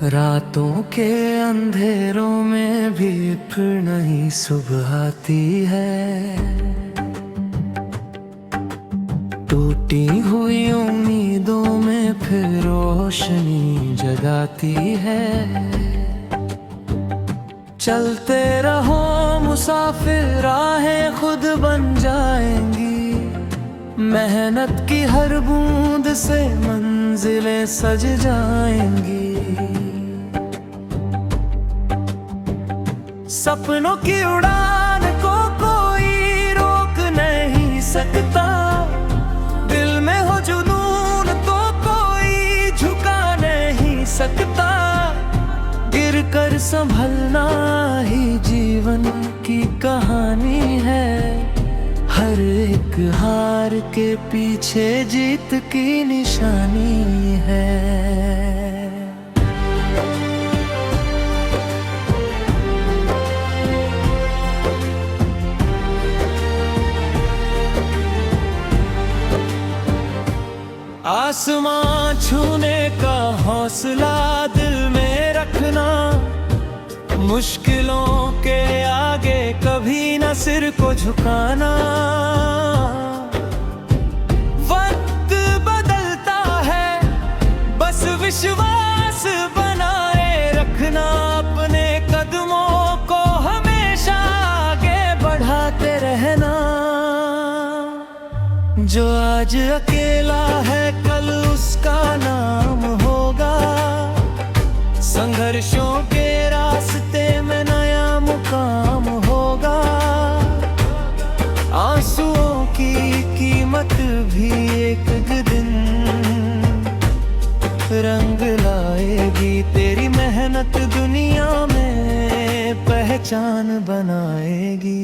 रातों के अंधेरों में भी फिर नई सुबह आती है। टूटी हुई उम्मीदों में फिर रोशनी जगाती है। चलते रहो मुसाफिर, राहें खुद बन जाएंगी। मेहनत की हर बूंद से मंजिलें सज जाएंगी। सपनों की उड़ान को कोई रोक नहीं सकता। दिल में हो जुनून तो कोई झुका नहीं सकता। गिरकर संभलना ही जीवन की कहानी है। हर एक हार के पीछे जीत की निशानी है। आसमां छूने का हौसला दिल में रखना। मुश्किलों के आगे कभी न सिर को झुकाना। वक्त बदलता है, बस विश्वास बनाए रखना। अपने कदमों को हमेशा आगे बढ़ाते रहना। जो आज अकेला है कल उसका नाम होगा। संघर्षों के रास्ते में नया मुकाम होगा। आंसुओं की कीमत भी एक दिन रंग लाएगी। तेरी मेहनत दुनिया में पहचान बनाएगी।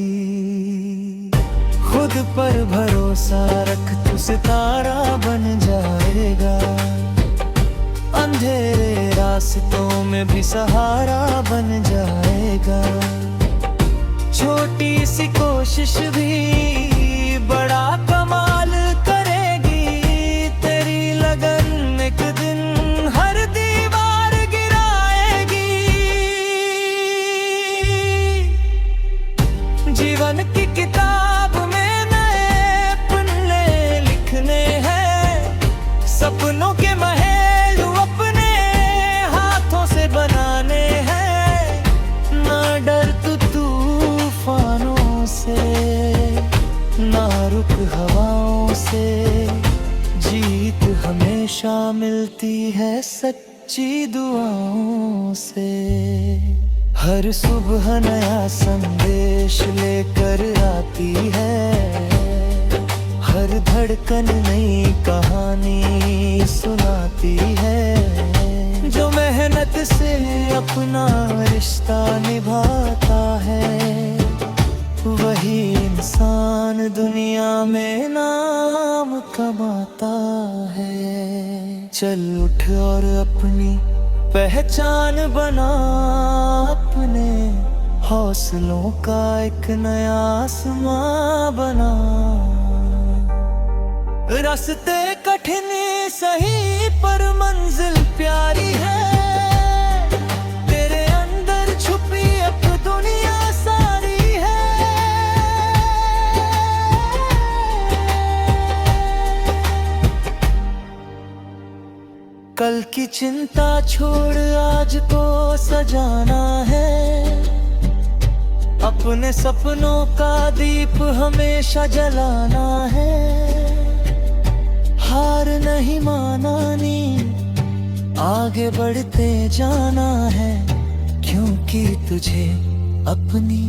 खुद पर भरोसा रख, तू सितारा बन जाएगा। अंधेरे रास्तों में भी सहारा बन जाएगा। छोटी सी कोशिश भी बड़ा कमाल करेगी। तेरी लगन एक दिन हर दीवार गिराएगी। जीवन की किताब में नए पन्ने लिखने हैं। सपनों के महल अपने हाथों से बनाने हैं। ना डर तू तूफानों से, ना रुक हवाओं से। जीत हमेशा मिलती है सच्ची दुआओं से। हर सुबह नया संदेश लेकर आती है। हर धड़कन नई कहानी सुनाती है। जो मेहनत से अपना रिश्ता निभाता है, वही इंसान दुनिया में नाम कमाता है। चल उठ और अपनी पहचान बना। अपने हौसलों का एक नया आसमां बना। रास्ते कठिन सही पर मंजिल प्यारी है। तेरे अंदर छुपी अब दुनिया सारी है। कल की चिंता छोड़ आज को सजाना है। अपने सपनों का दीप हमेशा जलाना है। हार नहीं मानानी, आगे बढ़ते जाना है। क्योंकि तुझे अपनी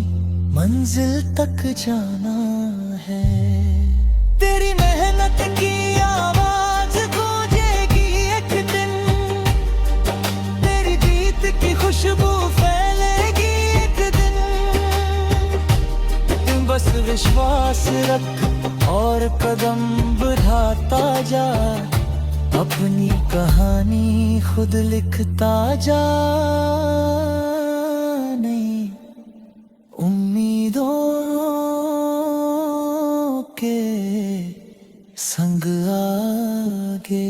मंजिल तक जाना है। तेरी मेहनत की आवाज गूंजेगी एक दिन। तेरी जीत की खुशबू फैलेगी एक दिन। बस विश्वास रख और कदम बढ़ाता जा। अपनी कहानी खुद लिखता जा। नहीं के।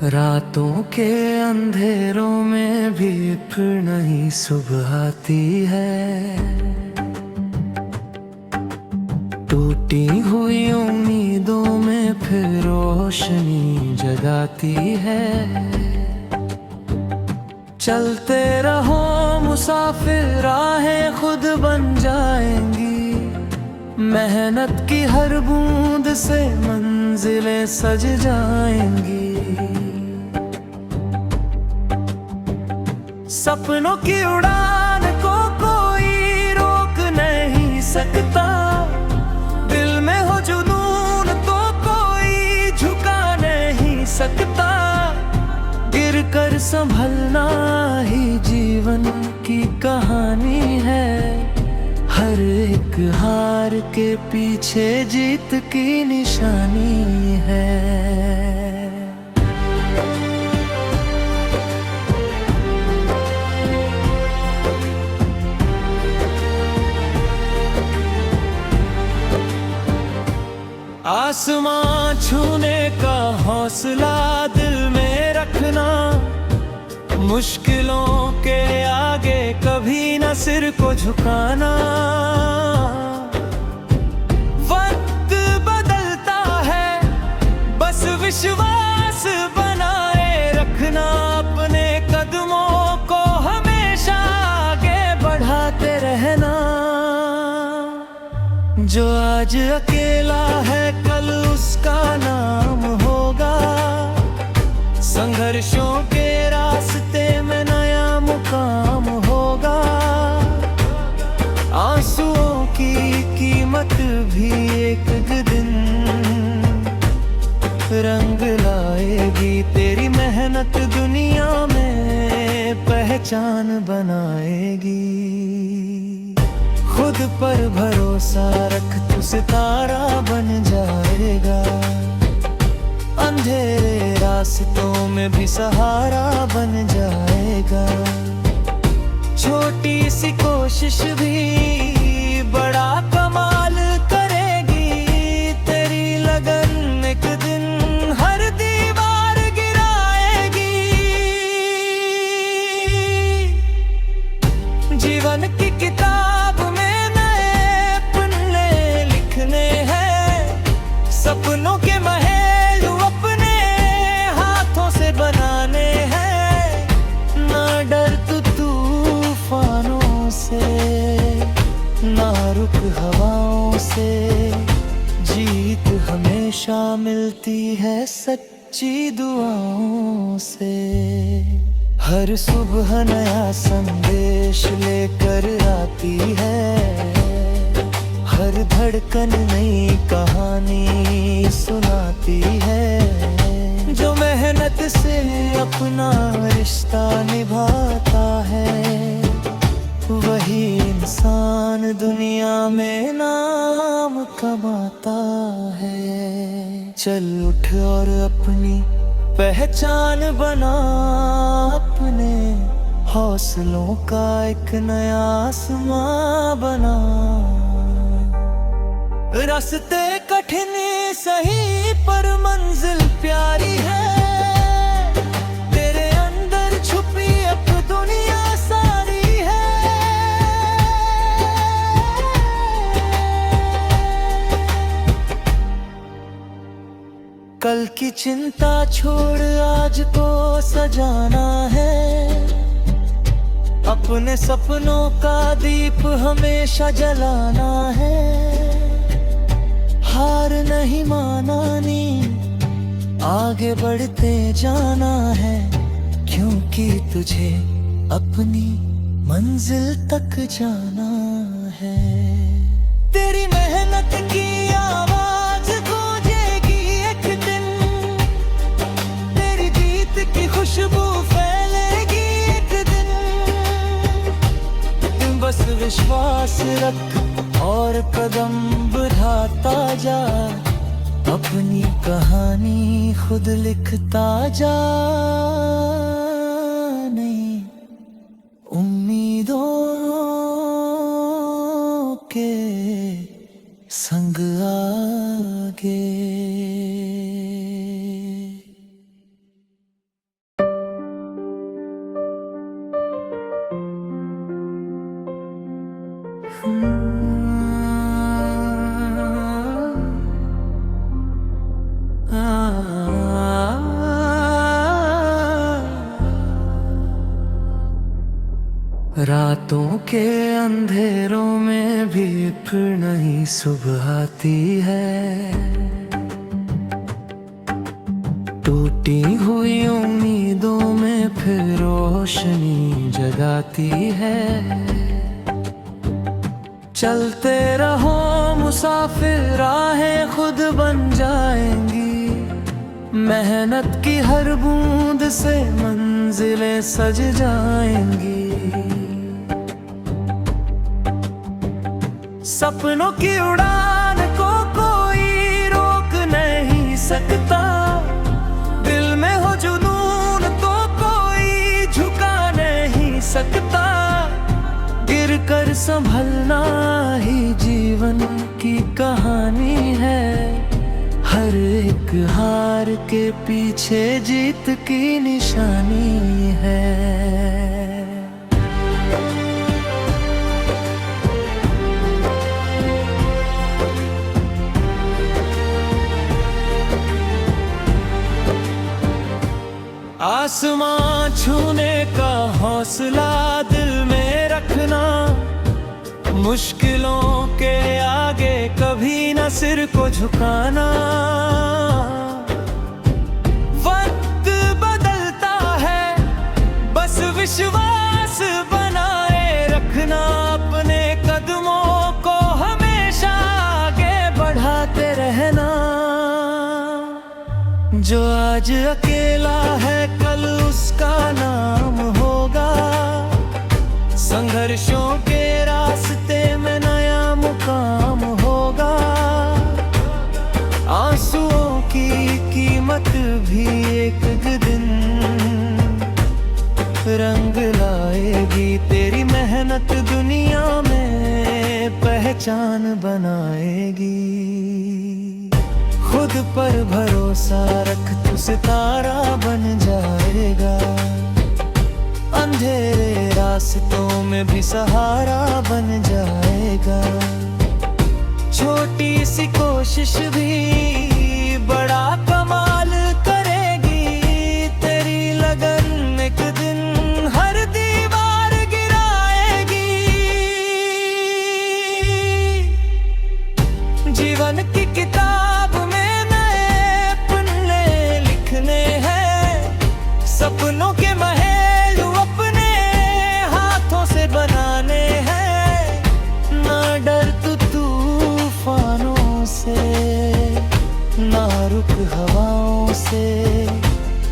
रातों के अंधेरों में भी फिर नहीं सुबह आती है। टूटी हुई उम्मीदों में फिर रोशनी जगाती है। चलते रहो मुसाफिर, राहें खुद बन जाएंगी। मेहनत की हर बूंद से मंजिलें सज जाएंगी। सपनों की उड़ान को कोई रोक नहीं सकता। दिल में हो जुनून तो कोई झुका नहीं सकता। गिर कर संभलना ही जीवन की कहानी है। हर एक हार के पीछे जीत की निशानी है। आसमां छूने का हौसला दिल में रखना। मुश्किलों के आगे कभी न सिर को झुकाना। वक्त बदलता है, बस विश्वास बनाए रखना। अपने कदमों को हमेशा आगे बढ़ाते रहना। जो आज अकेला है कल उसका नाम होगा। संघर्षों के रास्ते में नया मुकाम होगा। आंसुओं की कीमत भी एक दिन रंग लाएगी। तेरी मेहनत दुनिया में पहचान बनाएगी। खुद पर भरोसा रख, तू सितारा बन जाएगा। अंधेरे रास्तों में भी सहारा बन जाएगा। छोटी सी कोशिश भी बड़ा कमाल करेगी। तेरी लगन एक दिन हर दीवार गिराएगी। जीवन की किताब सपनों के महल अपने हाथों से बनाने हैं। ना डर तू तूफानों से, ना रुक हवाओं से। जीत हमेशा मिलती है सच्ची दुआओं से। हर सुबह नया संदेश लेकर आती है। हर धड़कन नई कहानी सुनाती है। जो मेहनत से अपना रिश्ता निभाता है, वही इंसान दुनिया में नाम कमाता है। चल उठ और अपनी पहचान बना। अपने हौसलों का एक नया आसमां बना। रास्ते कठिन सही पर मंजिल प्यारी है। तेरे अंदर छुपी अब दुनिया सारी है। कल की चिंता छोड़ आज को सजाना है। अपने सपनों का दीप हमेशा जलाना है। हार नहीं मानानी, आगे बढ़ते जाना है। क्योंकि तुझे अपनी मंजिल तक जाना है। तेरी मेहनत की आवाज गूंजेगी एक दिन। तेरी जीत की खुशबू फैलेगी एक दिन। बस विश्वास रख और कदम बढ़ाता जा, अपनी कहानी खुद लिखता जा। नहीं उम्मीदों के संग आगे। रातों के अंधेरों में भी फिर नई सुबह आती है, टूटी हुई उम्मीदों में फिर रोशनी जगाती है। चलते रहो मुसाफिर, राहें खुद बन जाएंगी, मेहनत की हर बूंद से मंजिलें सज जाएंगी। सपनों की उड़ान को कोई रोक नहीं सकता, दिल में हो जुनून तो कोई झुका नहीं सकता। गिर कर संभलना ही जीवन की कहानी है, हर एक हार के पीछे जीत की निशानी है। आसमां छूने का हौसला दिल में रखना, मुश्किलों के आगे कभी न सिर को झुकाना। वक्त बदलता है, बस विश्वास बनाए रखना, अपने कदमों को हमेशा आगे बढ़ाते रहना। जो आज अकेला है कल उसका नाम होगा, संघर्षों के रास्ते में नया मुकाम होगा। आंसुओं की कीमत भी एक दिन रंग लाएगी, तेरी मेहनत दुनिया में पहचान बनाएगी। खुद पर भरोसा रख तू सितारा बन जाएगा, अंधेरे रास्तों में भी सहारा बन जाएगा। छोटी सी कोशिश भी बड़ा कमाल करेगी, तेरी लगन एक दिन हर दीवार गिराएगी। जीवन की किताब में नए पन्ने लिखने हैं, सपनों के महल अपने हाथों से बनाने हैं। ना डर तू तूफानों से, ना रुक हवाओं से,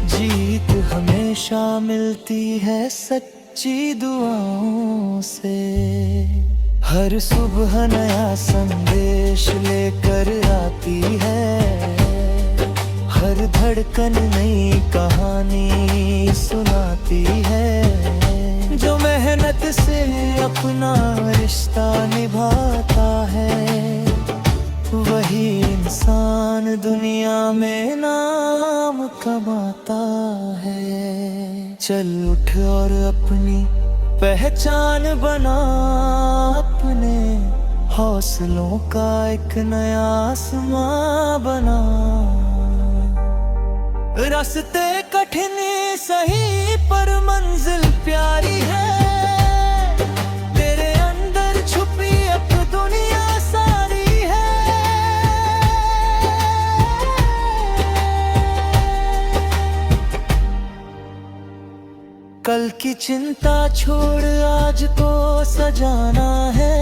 जीत हमेशा मिलती है सच्ची दुआओं से। हर सुबह नया संदेश लेकर आती है, हर धड़कन नई कहानी सुनाती है। जो मेहनत से अपना रिश्ता निभाता है, वही इंसान दुनिया में नाम कमाता है। चल उठ और अपनी पहचान बना, अपने हौसलों का एक नया आसमां बना। रास्ते कठिन सही पर मंजिल प्यारी है, तेरे अंदर छुपी अब दुनिया सारी है। कल की चिंता छोड़ आज को सजाना है,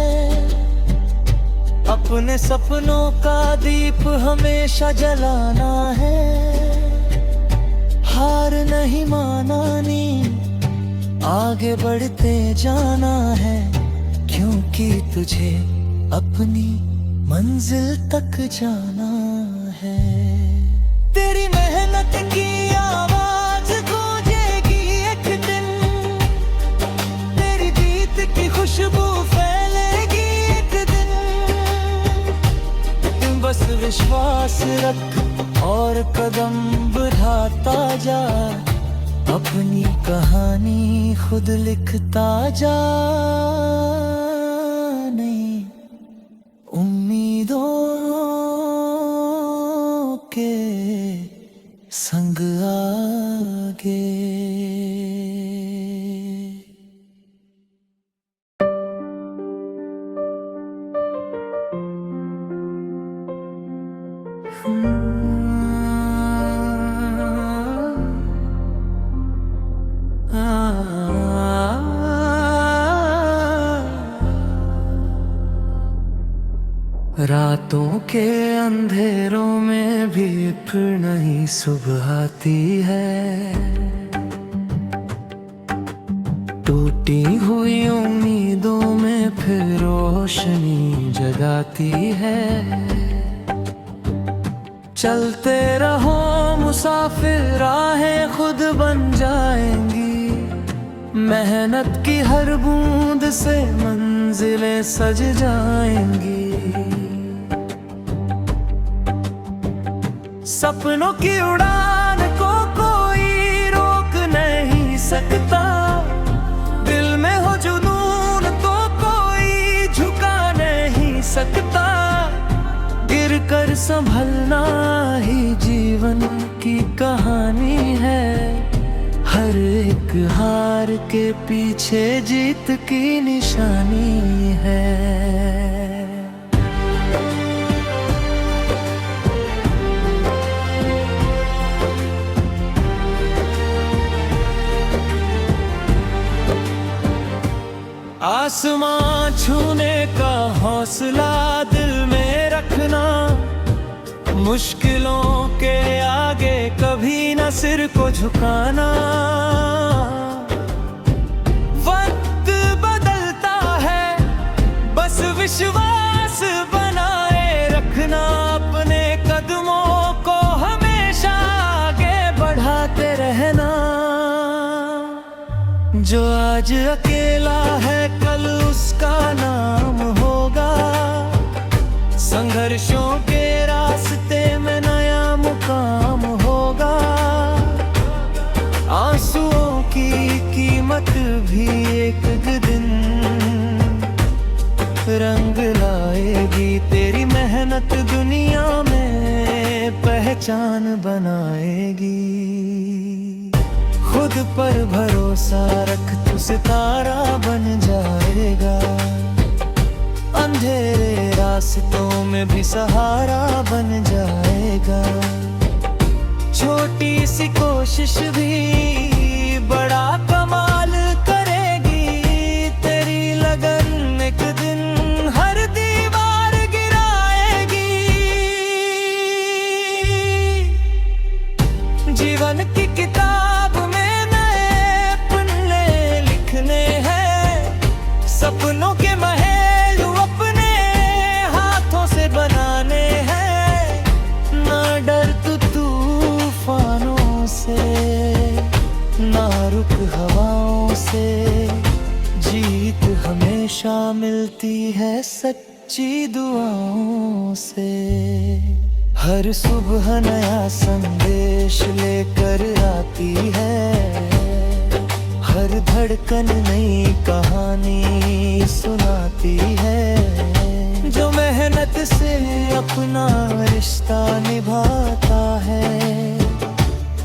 अपने सपनों का दीप हमेशा जलाना है। हार नहीं मानानी, आगे बढ़ते जाना है, क्योंकि तुझे अपनी मंजिल तक जाना है। तेरी मेहनत की आवाज गूंजेगी एक दिन, तेरी जीत की खुशबू फैलेगी एक दिन। बस विश्वास रख और कदम बढ़ाता जा, अपनी कहानी खुद लिखता जा। नहीं उम्मीदों के संग आगे। रातों के अंधेरों में भी फिर नई सुबह आती है। टूटी हुई उम्मीदों में फिर रोशनी जगाती है। चलते रहो मुसाफिर, राहें खुद बन जाएंगी। मेहनत की हर बूंद से मंजिलें सज जाएंगी। सपनों की उड़ान को कोई रोक नहीं सकता। दिल में हो जुनून तो कोई झुका नहीं सकता। गिर कर संभलना ही जीवन की कहानी है। हर एक हार के पीछे जीत की निशानी है। आसमां छूने का हौसला दिल में रखना। मुश्किलों के आगे कभी न सिर को झुकाना। वक्त बदलता है, बस विश्वास बनाए रखना। अपने कदमों को हमेशा आगे बढ़ाते रहना। जो आज अकेला है कल उसका नाम होगा। संघर्षों के रास्ते में नया मुकाम होगा। आंसुओं की कीमत भी एक दिन रंग लाएगी। तेरी मेहनत दुनिया में पहचान बनाएगी। खुद पर भरोसा रख, तू सितारा बन जाएगा। अंधेरे रास्तों में भी सहारा बन जाएगा। छोटी सी कोशिश भी बड़ा कमाल करेगी। तेरी लगन एक दिन हर दीवार गिराएगी। जीवन की किताब में सपनों के महल अपने हाथों से बनाने हैं। ना डर तू तूफानों से, ना रुक हवाओं से। जीत हमेशा मिलती है सच्ची दुआओं से। हर सुबह नया संदेश लेकर आती है। हर धड़कन नई कहानी सुनाती है। जो मेहनत से अपना रिश्ता निभाता है,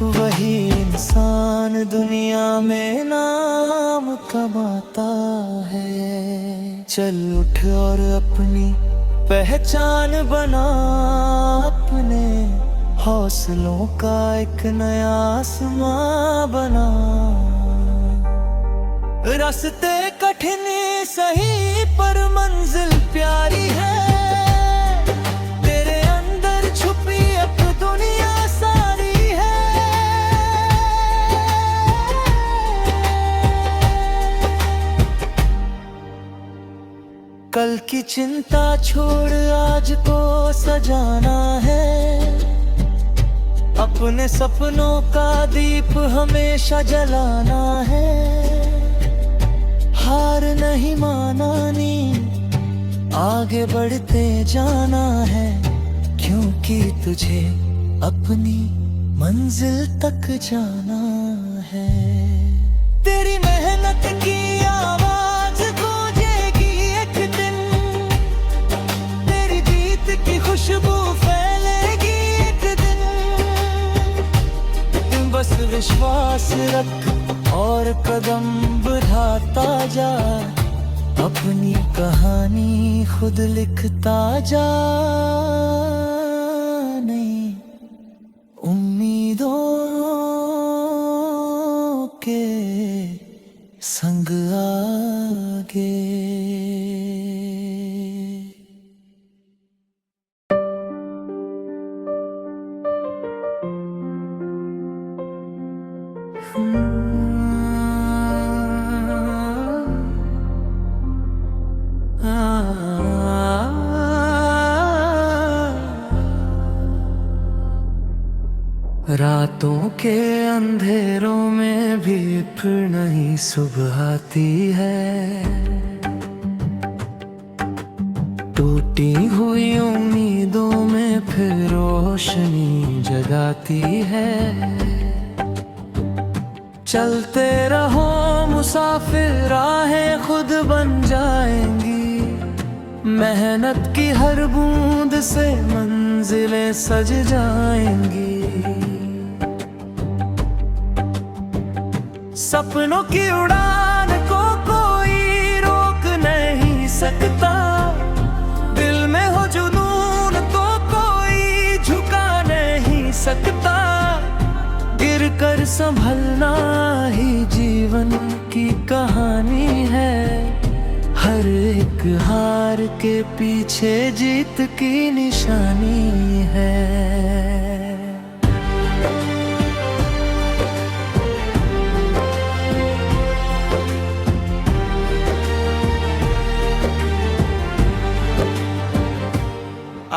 वही इंसान दुनिया में नाम कमाता है। चल उठ और अपनी पहचान बना। अपने हौसलों का एक नया आसमां बना। रास्ते कठिन सही पर मंजिल प्यारी है। तेरे अंदर छुपी अब दुनिया सारी है। की चिंता छोड़ आज को सजाना है। अपने सपनों का दीप हमेशा जलाना है। हार नहीं मानानी, आगे बढ़ते जाना है, क्योंकि तुझे अपनी मंजिल तक जाना है। तेरी मेहनत की आवाज गूंजेगी एक दिन, तेरी जीत की खुशबू फैलेगी एक दिन। बस विश्वास रख और कदम बढ़ाता जा, अपनी कहानी खुद लिखता जा। नहीं उम्मीदों के संग आगे। रातों के अंधेरों में भी फिर नई सुबह आती है। टूटी हुई उम्मीदों में फिर रोशनी जगाती है। चलते रहो मुसाफिर, राहें खुद बन जाएंगी। मेहनत की हर बूंद से मंजिलें सज जाएंगी। सपनों की उड़ान को कोई रोक नहीं सकता। दिल में हो जुनून तो कोई झुका नहीं सकता। गिर कर संभलना ही जीवन की कहानी है। हर एक हार के पीछे जीत की निशानी है।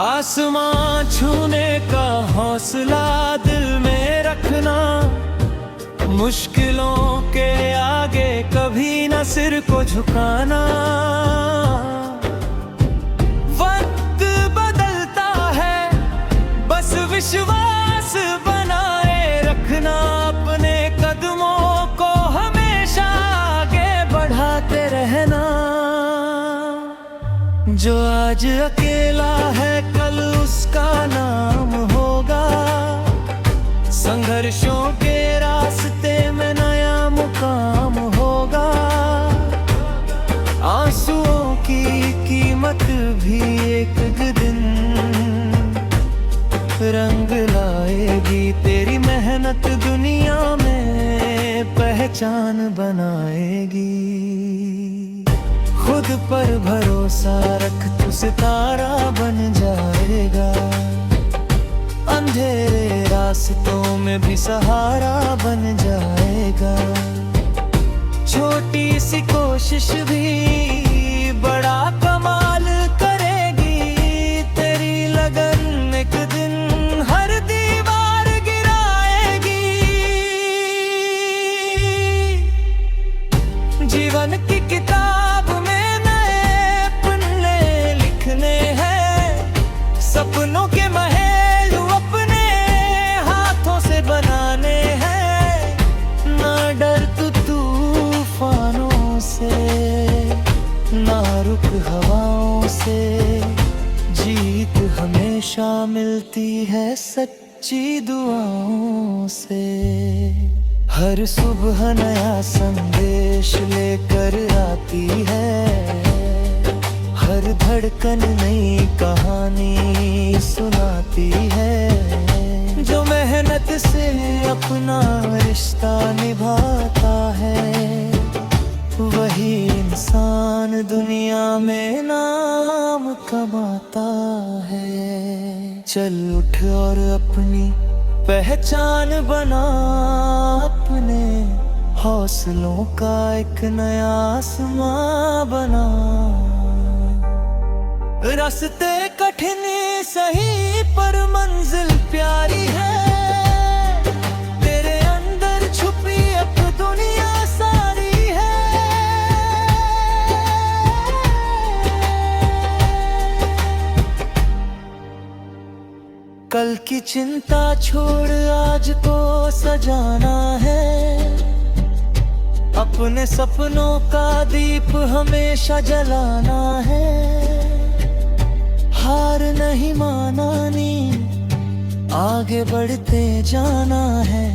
आसमां छूने का हौसला दिल में रखना। मुश्किलों के आगे कभी न सिर को झुकाना। वक्त बदलता है, बस विश्वास बनाए रखना। अपने कदमों को हमेशा आगे बढ़ाते रहना। जो आज अकेला है कल उसका नाम होगा। संघर्षों के रास्ते में नया मुकाम होगा। आंसुओं की कीमत भी एक दिन रंग लाएगी। तेरी मेहनत दुनिया में पहचान बनाएगी। खुद पर भरोसा रख, तू सितारा बन जाएगा। अंधेरे रास्तों में भी सहारा बन जाएगा। छोटी सी कोशिश भी बड़ा कमाल करेगी। तेरी लगन एक दिन हर दीवार गिराएगी। जीवन की किताब में नए पन्ने लिखने हैं। सपनों के महल अपने हाथों से बनाने हैं। ना डर तू तूफानों से, ना रुक हवाओं से। जीत हमेशा मिलती है सच्ची दुआओं से। हर सुबह नया संदेश लेकर आती है। हर धड़कन नई कहानी सुनाती है। जो मेहनत से अपना रिश्ता निभाता है, वही इंसान दुनिया में नाम कमाता है। चल उठ और अपनी पहचान बना। अपने हौसलों का एक नया आसमां बना। रास्ते कठिन सही पर मंजिल प्यारी है। तेरे अंदर छुपी अब दुनिया सारी है। कल की चिंता छोड़ आज को सजाना है। अपने सपनों का दीप हमेशा जलाना है। हार नहीं मानानी, आगे बढ़ते जाना है,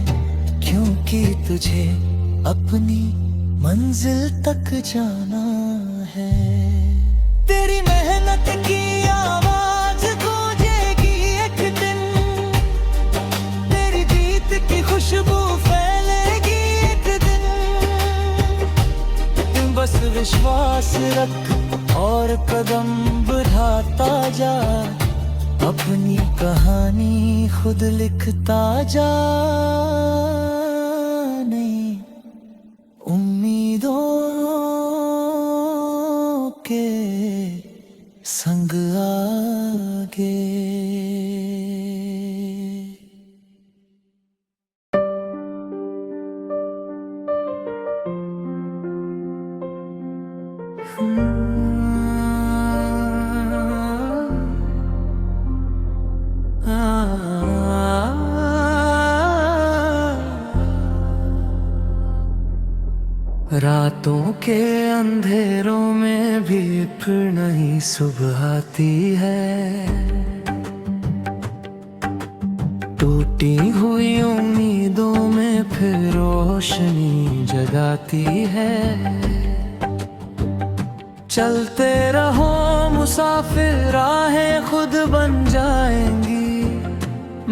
क्योंकि तुझे अपनी मंजिल तक जाना है। तेरी मेहनत की आवाज गूंजेगी एक दिन, तेरी जीत की खुशबू फैलेगी एक दिन। बस विश्वास रख और कदम बढ़ाता जा, अपनी कहानी खुद लिखता जा। नहीं उम्मीदों के संग आगे। रातों के अंधेरों में भी फिर नई सुबह आती है। टूटी हुई उम्मीदों में फिर रोशनी जगाती है। चलते रहो मुसाफिर, राहें खुद बन जाएंगी।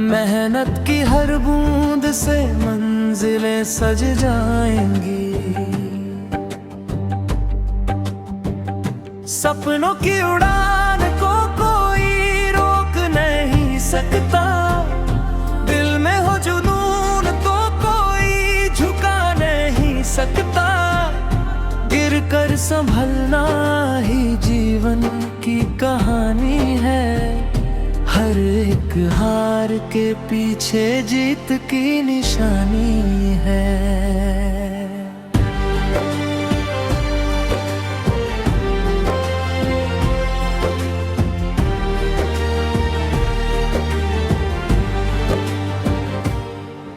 मेहनत की हर बूंद से मंजिलें सज जाएंगी। सपनों की उड़ान को कोई रोक नहीं सकता। दिल में हो जुनून तो कोई झुका नहीं सकता। गिर कर संभलना ही जीवन की कहानी है। हर एक हार के पीछे जीत की निशानी है।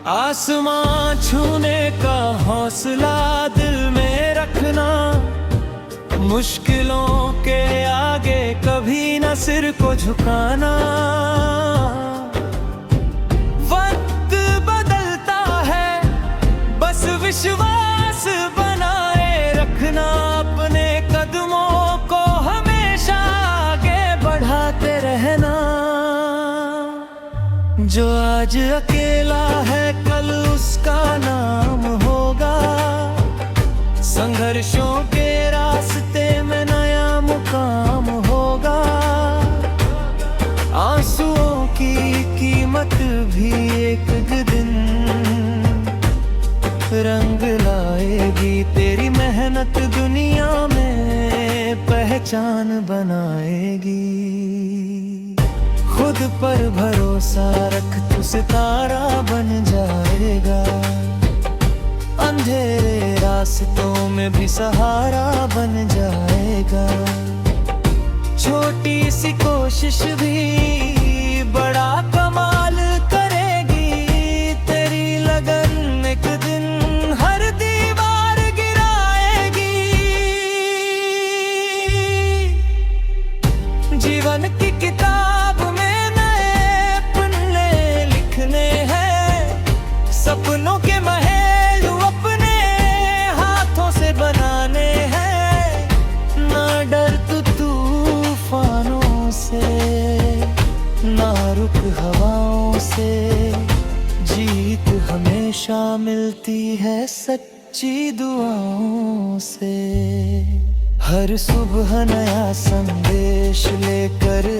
आसमां छूने का हौसला दिल में रखना। मुश्किलों के आगे कभी न सिर को झुकाना। वक्त बदलता है, बस विश्वास बनाए रखना। अपने कदमों को हमेशा आगे बढ़ाते रहना। जो आज अकेला है कल उसका नाम होगा। संघर्षों के रास्ते में नया मुकाम होगा। आंसुओं की कीमत भी एक दिन रंग लाएगी। तेरी मेहनत दुनिया में पहचान बनाएगी। खुद पर भरोसा रख, तू सितारा बन जाएगा। अंधेरे रास्तों में भी सहारा बन जाएगा। छोटी सी कोशिश भी बड़ा कमाल करेगी। तेरी लगन एक दिन हर दीवार गिराएगी। जीवन की किताब में सपनों के महल अपने हाथों से बनाने हैं। ना डर तू तूफानों से, ना रुक हवाओं से। जीत हमेशा मिलती है सच्ची दुआओं से। हर सुबह नया संदेश लेकर